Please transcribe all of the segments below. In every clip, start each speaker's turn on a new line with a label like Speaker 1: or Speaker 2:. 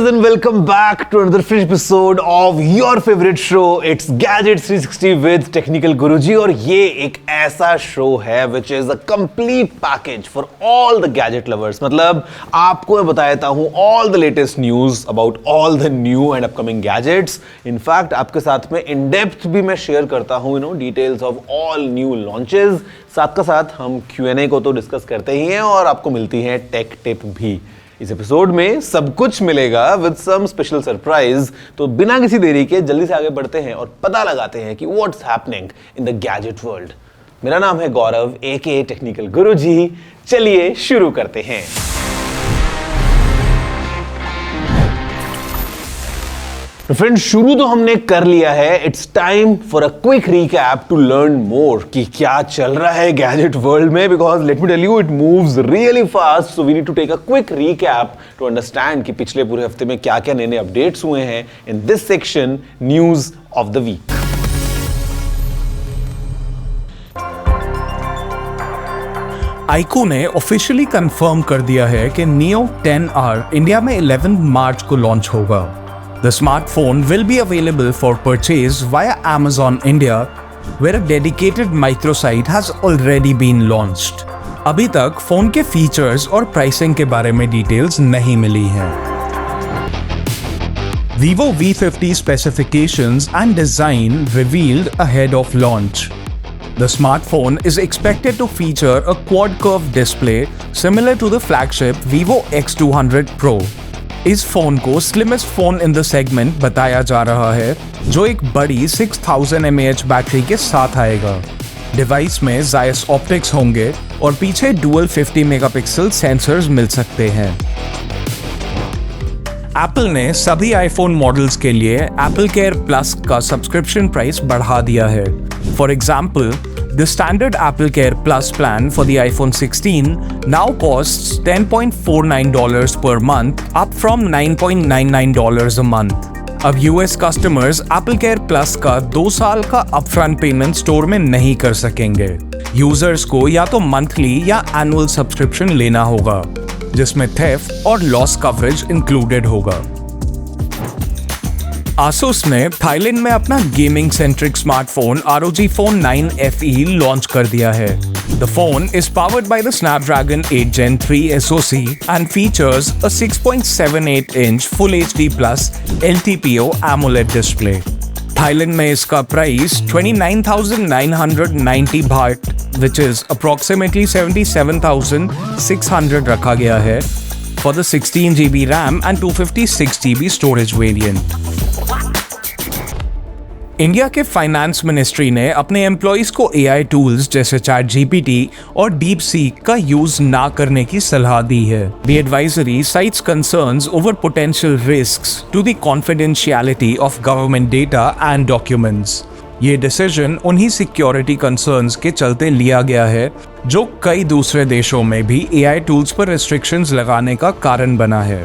Speaker 1: guys and welcome back to another fresh episode of your favorite show. It's Gadget 360 with Technical Guruji और ये एक ऐसा show है which is a complete package for all the gadget lovers. मतलब आपको मैं बताता हूँ all the latest news about all the new and upcoming gadgets. In fact आपके साथ में in depth भी मैं share करता हूँ details of all new launches. साथ का साथ हम Q&A को तो डिस्कस करते ही हैं और आपको मिलती है टेक टिप भी. इस एपिसोड में सब कुछ मिलेगा विद सम स्पेशल सरप्राइज. तो बिना किसी देरी के जल्दी से आगे बढ़ते हैं और पता लगाते हैं कि what's happening in the gadget world. मेरा नाम है गौरव एके टेक्निकल गुरुजी. चलिए शुरू करते हैं. तो फ्रेंड्स शुरू तो हमने कर लिया है. It's time for a quick recap to learn more कि क्या चल रहा है गैजेट वर्ल्ड में. Because let me tell you it moves really fast. So we need to take a quick recap to understand कि पिछले पूरे हफ्ते में क्या क्या नए नए अपडेट्स हुए हैं in this section news of the week.
Speaker 2: IQOO ने ऑफिशियली कंफर्म कर दिया है कि Neo 10R इंडिया में 11 मार्च को लॉन्च होगा. The smartphone will be available for purchase via Amazon India, where a dedicated microsite has already been launched. अभी तक फोन के फीचर्स और प्राइसिंग के बारे में डिटेल्स नहीं मिली हैं. Vivo V50 specifications and design revealed ahead of launch. The smartphone is expected to feature a quad-curve display similar to the flagship Vivo X200 Pro. इस फोन को slimmest phone in the segment बताया जा रहा है, जो एक बड़ी 6000 mAh battery के साथ आएगा. डिवाइस में जायस ऑप्टिक्स होंगे और पीछे डुअल 50 मेगापिक्सल सेंसर्स मिल सकते हैं. एप्पल ने सभी आईफोन मॉडल्स के लिए एप्पल केयर प्लस का सब्सक्रिप्शन प्राइस बढ़ा दिया है. For example, the standard Apple Care Plus plan for the iPhone 16 now costs $10.49 per month, up from $9.99 a month. अब US customers Apple Care Plus का 2 साल का upfront payment स्टोर में नहीं कर सकेंगे. यूजर्स को या तो मंथली या एनुअल सब्सक्रिप्शन लेना होगा, जिसमें थेफ्ट और लॉस कवरेज इंक्लूडेड होगा. Asus ने थाईलैंड में अपना gaming centric smartphone ROG Phone 9 FE launch कर दिया है. The phone is powered by the Snapdragon 8 Gen 3 SoC and features a 6.78-inch Full HD Plus LTPO AMOLED display. Thailand में इसका price 29,990 बाट, which is approximately 77,600 रखा गया है for the 16GB RAM and 256GB storage variant. India के finance ministry ने अपने employees को AI टूल्स जैसे ChatGPT और DeepSeek का यूज ना करने की सलाह दी है. The advisory cites concerns over potential risks to the confidentiality of government data and documents. ये डिसीजन उन्हीं सिक्योरिटी कंसर्न्स के चलते लिया गया है जो कई दूसरे देशों में भी AI टूल्स पर रिस्ट्रिक्शंस लगाने का कारण बना है.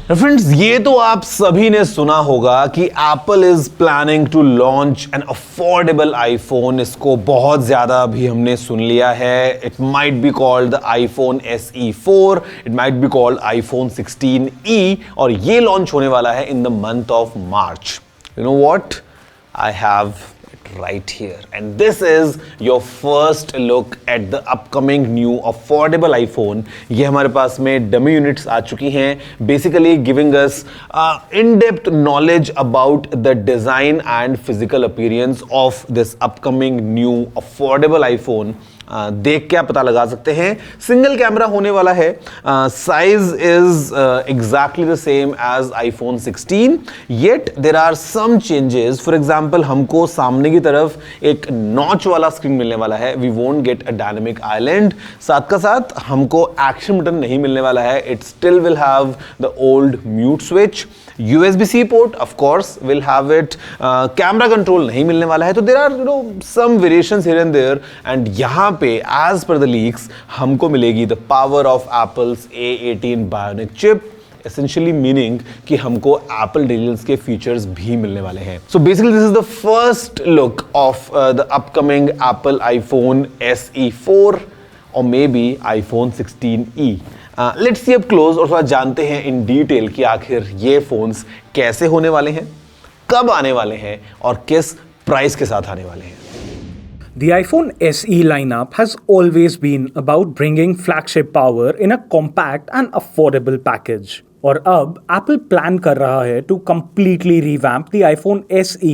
Speaker 1: फ्रेंड्स ये तो आप सभी ने सुना होगा कि Apple is planning to launch an affordable iPhone. इसको बहुत ज्यादा अभी हमने सुन लिया है. It might be called the iPhone SE 4, it might be called iPhone 16e और ये लॉन्च होने वाला है in the month of March. You know what, I have right here and this is your first look at the upcoming new affordable iPhone. ये हमारे पास में dummy units आ चुकी हैं, basically giving us in-depth knowledge about the design and physical appearance of this upcoming new affordable iPhone. देख के आप पता लगा सकते हैं. सिंगल कैमरा होने वाला है. Size is exactly the same as iPhone 16, yet there are some changes. For example हमको सामने की तरफ एक नॉच वाला स्क्रीन मिलने वाला है. We won't get a dynamic island. साथ का साथ हमको एक्शन बटन नहीं मिलने वाला है. It still will have the old mute switch. USB-C port of course will have it. Camera control नहीं मिलने वाला है. तो there are some variations here and there. And यहाँ पे एज पर द लीक्स हमको मिलेगी the power of Apple's A18 bionic chip, essentially meaning कि हमको Apple Details के फीचर्स भी मिलने वाले हैं. So basically this is the first look of the upcoming Apple iPhone SE 4 or maybe iPhone 16e. Let's see up close और थोड़ा जानते हैं इन डिटेल कि आखिर ये फोन्स कैसे होने वाले हैं, कब आने वाले हैं और किस प्राइस के साथ आने वाले हैं।
Speaker 3: The iPhone SE lineup has always been about bringing flagship power in a compact and affordable package. और अब Apple plan कर रहा है to completely revamp the iPhone SE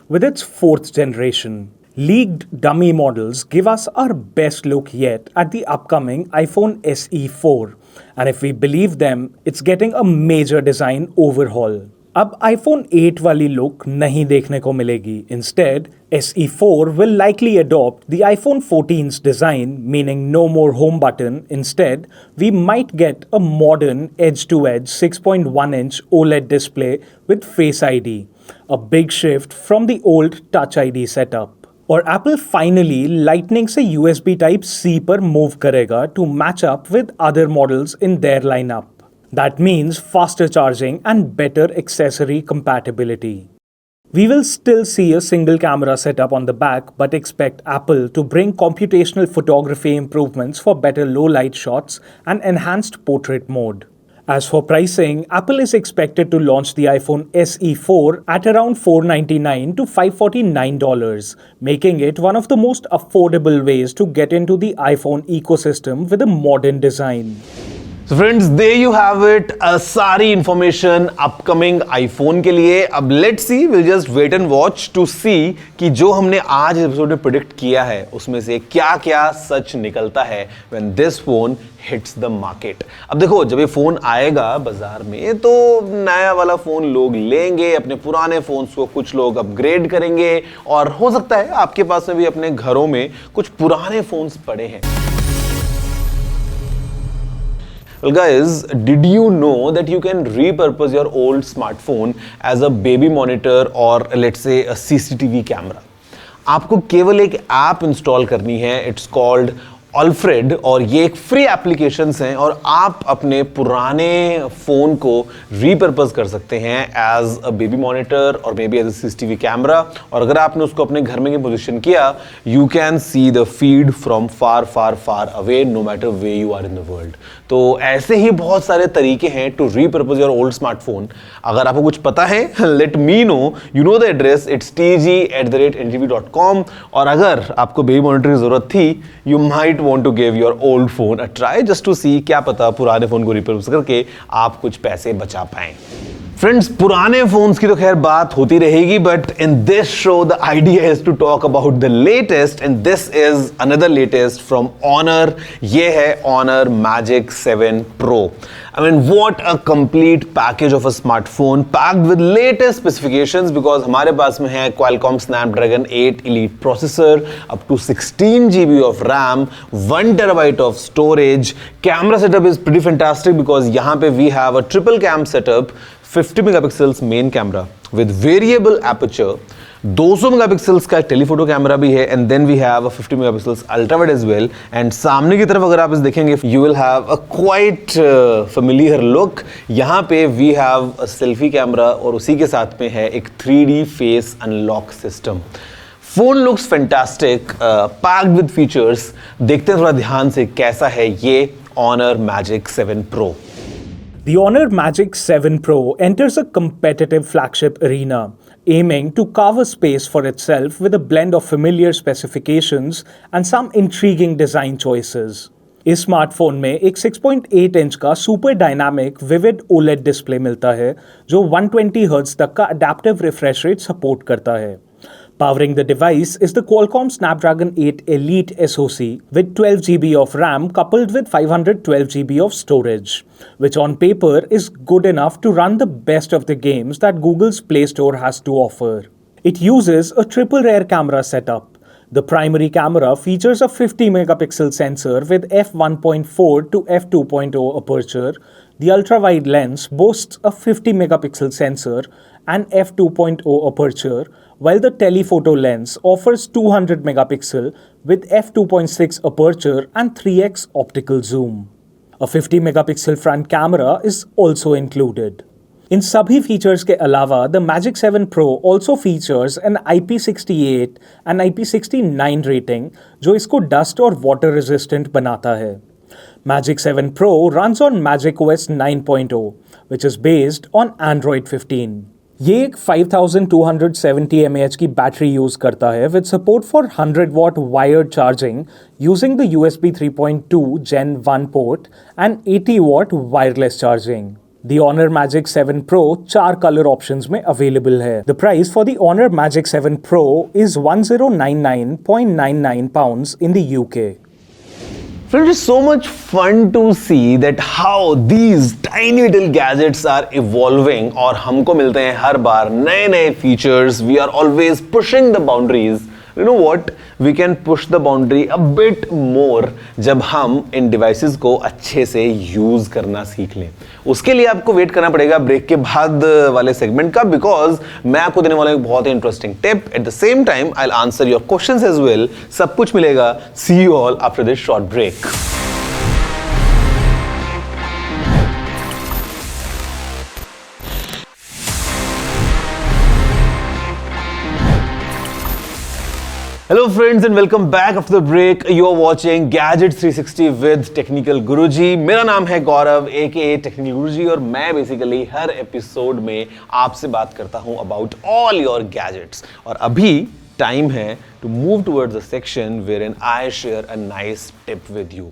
Speaker 3: with its 4th generation. Leaked dummy models give us our best look yet at the upcoming iPhone SE 4. And if we believe them, it's getting a major design overhaul. अब iPhone 8 वाली look नहीं देखने को मिलेगी. Instead, SE4 will likely adopt the iPhone 14's design, meaning no more home button. Instead, we might get a modern edge-to-edge 6.1-inch OLED display with Face ID, a big shift from the old Touch ID setup. और Apple finally Lightning से USB Type-C पर move करेगा to match up with other models in their lineup. That means faster charging and better accessory compatibility. We will still see a single camera setup on the back, but expect Apple to bring computational photography improvements for better low light shots and enhanced portrait mode. As for pricing, Apple is expected to launch the iPhone SE 4 at around $499 to $549, making it one of the most affordable ways to get into the iPhone ecosystem with a modern design.
Speaker 1: So friends, there you have it. सारी information upcoming iPhone के लिए. अब let's see, will just wait and watch to see कि जो हमने आज episode में predict किया है उसमें से क्या क्या सच निकलता है when this phone hits the market. अब देखो, जब ये फोन आएगा बाजार में तो नया वाला फोन लोग लेंगे, अपने पुराने फोन्स को कुछ लोग अपग्रेड करेंगे और हो सकता है आपके पास में भी अपने घरों में कुछ पुराने फोन्स पड़े हैं. Well guys, did you know that you can repurpose your old smartphone as a baby monitor or let's say a CCTV camera? आपको केवल एक ऐप इंस्टॉल करनी है. इट्स कॉल्ड ऑल्फ्रेड और ये एक फ्री एप्लीकेशंस हैं और आप अपने पुराने फ़ोन को रीपर्पस कर सकते हैं एज अ बेबी मॉनिटर और maybe as a CCTV camera. और अगर आपने उसको अपने घर में की पोजीशन किया, you can see the feed from far far far away no matter way you are in the world. तो ऐसे ही बहुत सारे तरीके हैं to repurpose your old smartphone. अगर आपको कुछ पता है, let me know. You know the address, it's tg@ngv.com. और अगर आपको बेबी मॉनिटर की जरूरत थी, you might want to give your old phone a try just to see, क्या पता पुराने फोन को रिपर्पस करके आप कुछ पैसे बचा पाएं. फ्रेंड्स, पुराने फोन्स की तो खैर बात होती रहेगी, but in this show the idea is to talk about the latest and this is another latest from Honor. ये है Honor Magic 7 Pro. I mean, what a complete package of a smartphone packed with latest specifications because हमारे पास में है Qualcomm Snapdragon 8 Elite processor, up to 16 GB of RAM, 1 TB of storage. Camera setup is pretty fantastic because यहाँ पे we have a triple cam setup, 50 megapixels main camera with variable aperture, 200 megapixels का telephoto camera भी है and then we have a 50 megapixels ultra wide as well. And सामने की तरफ अगर आप इस देखेंगे, you will have a quite familiar look. यहाँ पे we have a selfie camera और उसी के साथ में है एक 3D face unlock system. Phone looks fantastic, packed with features. देखते हैं थोड़ा ध्यान से कैसा है ये Honor Magic 7 Pro.
Speaker 3: The Honor Magic 7 Pro enters a competitive flagship arena, aiming to carve a space for itself with a blend of familiar specifications and some intriguing design choices. इस smartphone में एक 6.8 inch का super dynamic vivid OLED display मिलता है जो 120 hertz तक का adaptive refresh rate support करता है. Powering the device is the Qualcomm Snapdragon 8 Elite SoC with 12 GB of RAM coupled with 512 GB of storage, which on paper is good enough to run the best of the games that Google's Play Store has to offer. It uses a triple rear camera setup. The primary camera features a 50 megapixel sensor with f1.4 to f2.0 aperture. The ultra-wide lens boasts a 50 megapixel sensor and f2.0 aperture, while the telephoto lens offers 200 megapixel with f2.6 aperture and 3x optical zoom. A 50 megapixel front camera is also included. इन सभी features के अलावा the Magic 7 Pro also features an IP68 and IP69 rating जो इसको dust और water resistant बनाता है. Magic 7 Pro runs on macOS 9.0, which is based on Android 15. ये एक 5270 mAh की बैटरी यूज करता है with support for 100 watt wired charging using the USB 3.2 Gen 1 port and 80 watt wireless charging. The Honor Magic 7 Pro 4 color options में available है. The price for the Honor Magic 7 Pro is 1099.99 pounds in the UK.
Speaker 1: Friends, it's so much fun to see that how these tiny little gadgets are evolving और हमको मिलते हैं हर बार नए नए features. We are always pushing the boundaries. You know what? We can push the boundary a bit more जब हम इन devices को अच्छे से use करना सीख लें. उसके लिए आपको वेट करना पड़ेगा ब्रेक के बाद वाले सेगमेंट का, बिकॉज मैं आपको देने वाला एक बहुत ही interesting tip. At the same time I will answer your questions as well. सब कुछ मिलेगा. See you all after this short break. Hello friends and welcome back after the break. You are watching Gadgets 360 with Technical Guruji. मेरा नाम है गौरव aka Technical Guruji और मैं basically हर episode में आपसे बात करता हूँ about all your gadgets. और अभी टाइम है to move towards the section wherein I share a nice tip with you.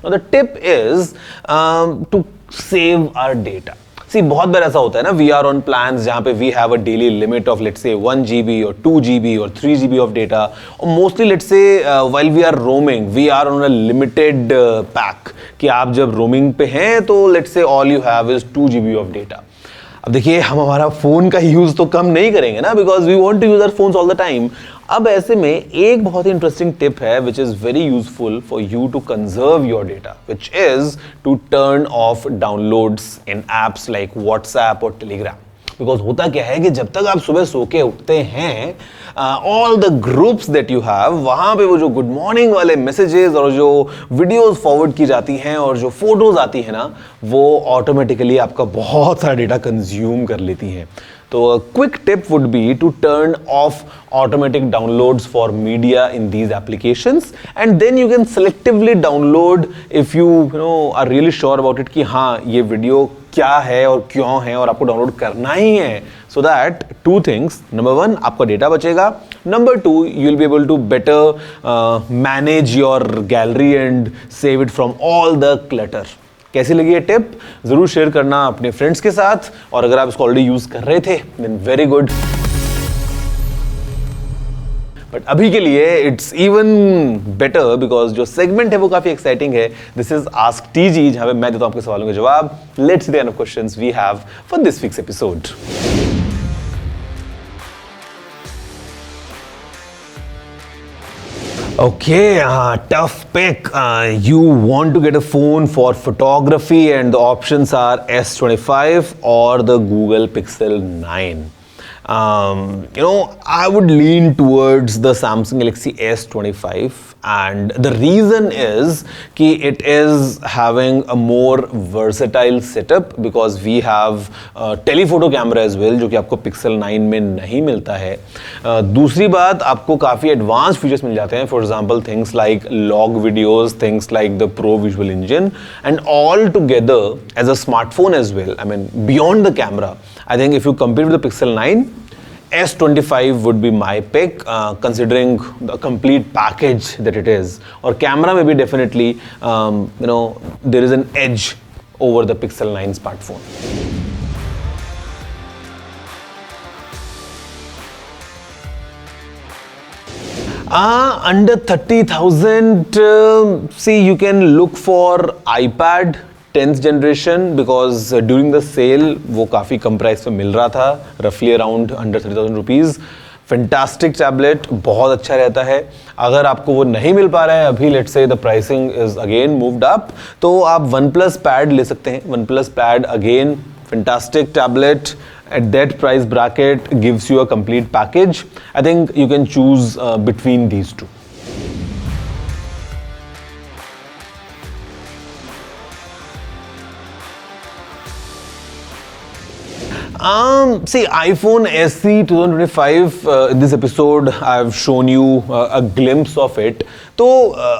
Speaker 1: Now the tip is to save our data. See, बहुत बार ऐसा होता है ना, वी आर ऑन प्लान्स जहाँ पे we have a daily limit of let's say 1 GB और 2 GB और 3 GB of data, और mostly let's say while we are roaming we are on a limited pack कि आप जब रोमिंग पे हैं तो let's say all you have is 2 GB of data. अब देखिए, हम हमारा फोन का यूज तो कम नहीं करेंगे ना, because we want to use our phones all the time. अब ऐसे में एक बहुत ही इंटरेस्टिंग टिप है which is very useful for you to conserve your data, which is to turn off downloads in apps like WhatsApp और Telegram. Because होता क्या है कि जब तक आप सुबह सो के उठते हैं, all the groups that you have, वहां पे वो जो गुड मॉर्निंग वाले मैसेजेस और जो वीडियोस फॉरवर्ड की जाती हैं और जो फोटोज आती हैं ना, वो ऑटोमेटिकली आपका बहुत सारा डेटा कंज्यूम कर लेती हैं. तो a quick tip would be to turn off automatic downloads for media in these applications, and then you can selectively download if you are really sure about it कि हाँ ये वीडियो क्या है और क्यों है और आपको डाउनलोड करना ही है. So that two things, number one, आपका डेटा बचेगा, number two, you will be able to better manage your gallery and save it from all the clutter. कैसी लगी ये टिप? जरूर शेयर करना अपने फ्रेंड्स के साथ, और अगर आप इसको ऑलरेडी यूज कर रहे थे देन वेरी गुड. बट अभी के लिए इट्स इवन बेटर बिकॉज जो सेगमेंट है वो काफी एक्साइटिंग है. दिस इज आस्क टीजी, जहां पे मैं देता हूं आपके सवालों के जवाब. Let's see the kind of questions we have for this week's episode. Okay, tough pick. You want to get a phone for photography and the options are S25 or the Google Pixel 9. I would lean towards the Samsung Galaxy S25, and the reason is कि it is having a more versatile setup because we have telephoto camera as well, जो कि आपको Pixel 9 में नहीं मिलता है. दूसरी बात, आपको काफ़ी advanced features मिल जाते हैं. For example, things like log videos, things like the Pro Visual Engine, and all together as a smartphone as well. I mean, beyond the camera, I think if you compare with the Pixel 9, S25 would be my pick, considering the complete package that it is. और camera में भी definitely, there is an edge over the Pixel 9 smartphone. Under 30,000, see, you can look for iPad 10th generation because during the sale वो काफ़ी कम price पे मिल रहा था, roughly around under 30,000 rupees. Fantastic tablet, बहुत अच्छा रहता है. अगर आपको वो नहीं मिल पा रहा है अभी, let's say the pricing is again moved up, तो आप OnePlus Pad ले सकते हैं. OnePlus Pad again fantastic tablet at that price bracket, gives you a complete package. I think you can choose between these two. See, iPhone SE 2025, in this episode, I've shown you a glimpse of it. तो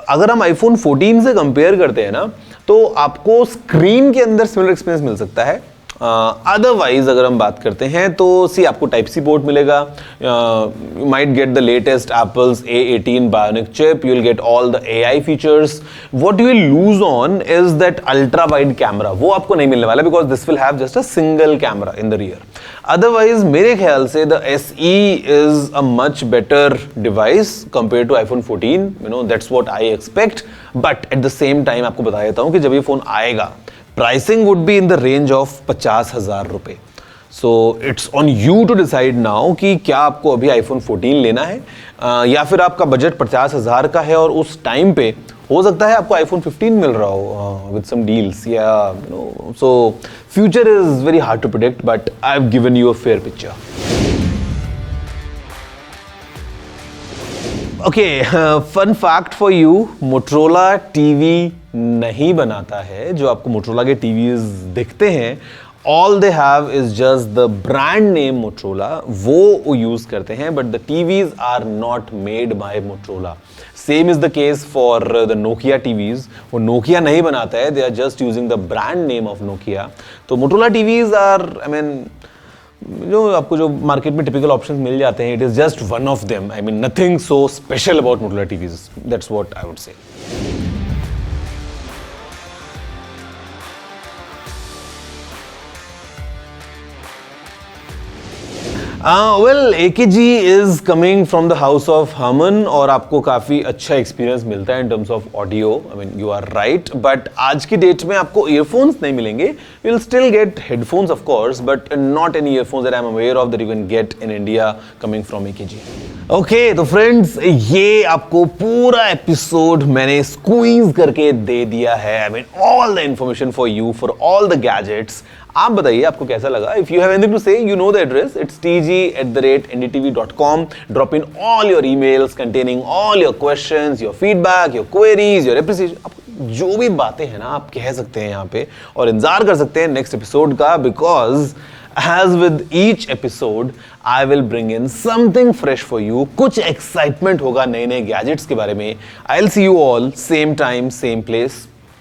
Speaker 1: अगर हम iPhone 14 से compare करते हैं ना, तो आपको screen के अंदर सिमिलर एक्सपीरियंस मिल सकता है. अदरवाइज अगर हम बात करते हैं तो सी आपको टाइप सी पोर्ट मिलेगा. You might get the latest Apple's A18 bionic chip. You will get all the AI features. What you will lose on is that ultra wide camera. वो आपको नहीं मिलने वाला because this will have just a single camera in the rear. Otherwise मेरे ख्याल से the SE is a much better device compare to iPhone 14. You know that's what I expect. But at the same time आपको बता देता हूं कि जब ये फोन आएगा, pricing would be in the range of 50,000 रुपए. So it's on you to decide now कि क्या आपको अभी iPhone 14 लेना है या फिर आपका बजट 50,000 का है और उस टाइम पे हो सकता है आपको iPhone 15 मिल रहा हो विद सम डील्स या you know. So future is very hard to predict but I have given you a fair picture. Okay, fun fact for you, Motorola TV नहीं बनाता है. जो आपको मोटरोला के टीवीज दिखते हैं, all they have is just the brand name Motorola. वो use करते हैं but the TVs are not made by Motorola. Same is the case for the Nokia TVs. वो नोकिया नहीं बनाता है, they are just using the brand name of Nokia. तो Motorola TVs are, I mean, जो आपको जो market में typical options मिल जाते हैं, it is just one of them. I mean nothing so special about Motorola TVs. That's what I would say. Well, AKG is coming from the house of Harman और आपको काफी अच्छा experience मिलता है in terms of audio. I mean you are right, but आज की date में आपको ईयरफोन्स नहीं मिलेंगे. You will still get headphones of course, but not any earphones that I am aware of that you can get in India coming from AKG. Okay, तो friends, ये आपको पूरा एपिसोड मैंने स्क्वीज करके दे दिया है. I mean all the information for you, for all the gadgets. आप बताइए आपको कैसा लगा. If you have anything to say, you know the address. It's tg@ndtv.com. Drop in all your emails containing all your questions, your feedback, your queries, your appreciation. जो भी बातें हैं ना, आप कह सकते हैं यहाँ पे और इंतजार कर सकते हैं नेक्स्ट एपिसोड का. Because as with each episode, I will bring in something fresh for you. कुछ एक्साइटमेंट होगा नए नए गैजेट्स के बारे में. I'll see you all same time, same place.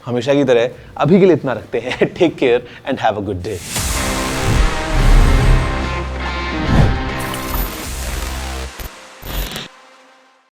Speaker 1: हमेशा की तरह अभी के लिए इतना रखते हैं. Take care and have a good day.